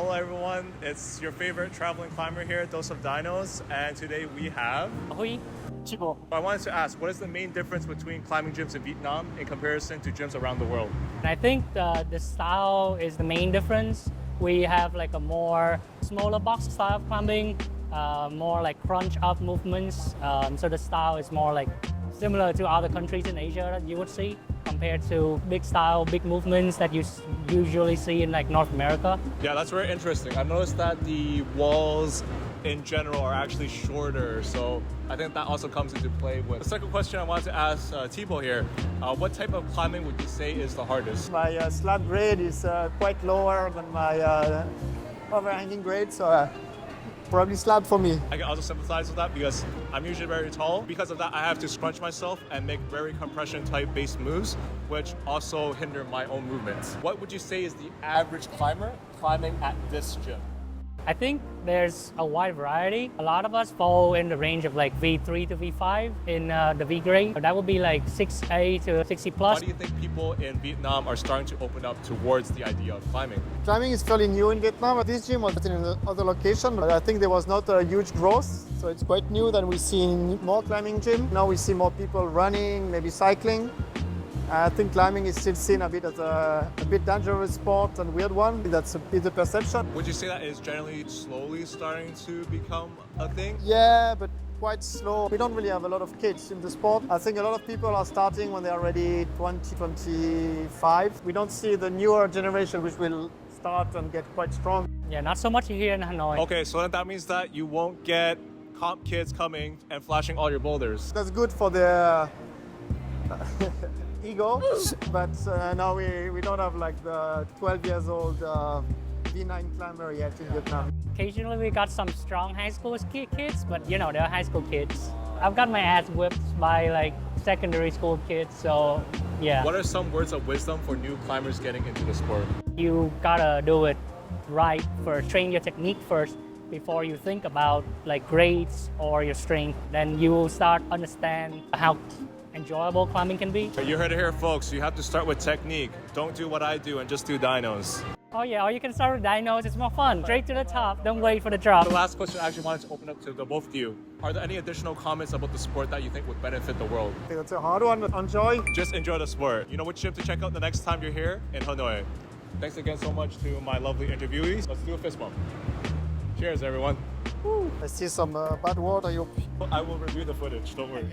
Hello everyone, it's your favorite traveling climber here, Dose of Dinos, and today we have Huy Tebow. I wanted to ask, what is the main difference between climbing gyms in Vietnam in comparison to gyms around the world? I think the style is the main difference. We have like a more smaller box style of climbing, more like crunch up movements. So the style is more like similar to other countries in Asia that you would see, compared to big style, big movements that you usually see in like North America. Yeah, that's very interesting. I've noticed that the walls in general are actually shorter, so I think that also comes into play with. The second question I wanted to ask Tebow here, what type of climbing would you say is the hardest? My slab grade is quite lower than my overhanging grade, so probably slab for me. I can also sympathize with that because I'm usually very tall. Because of that, I have to scrunch myself and make very compression type based moves, which also hinder my own movements. What would you say is the average climber climbing at this gym? I think there's a wide variety. A lot of us fall in the range of like V3 to V5 in the V grade. That would be like 6A to 60 plus. Why do you think people in Vietnam are starting to open up towards the idea of climbing? Climbing is fairly new in Vietnam. This gym was in another location, but I think there was not a huge growth. So it's quite new that we see more climbing gym. Now we see more people running, maybe cycling. I think climbing is still seen a bit as a bit dangerous sport and weird one. That's a bit the perception. Would you say that is generally slowly starting to become a thing? Yeah, but quite slow. We don't really have a lot of kids in the sport. I think a lot of people are starting when they are already 20, 25. We don't see the newer generation which will start and get quite strong. Yeah, not so much here in Hanoi. Okay, so that means that you won't get comp kids coming and flashing all your boulders. That's good for the ego, but now we don't have like the 12 years old V9 climber yet in Vietnam. Occasionally we got some strong high school kids, but you know, they're high school kids. I've got my ass whipped by like secondary school kids, so yeah. What are some words of wisdom for new climbers getting into the sport? You gotta do it right first, train your technique first before you think about like grades or your strength. Then you will start understand how enjoyable climbing can be. You heard it here, folks. You have to start with technique. Don't do what I do and just do dinos. Oh yeah, or you can start with dinos. It's more fun. Straight to the top. Don't wait for the drop. The last question I actually wanted to open up to the both of you. Are there any additional comments about the sport that you think would benefit the world? I think that's a hard one. Enjoy. Just enjoy the sport. You know which gym to check out the next time you're here in Hanoi. Thanks again so much to my lovely interviewees. Let's do a fist bump. Cheers, everyone. I see some bad water. I will review the footage. Don't worry.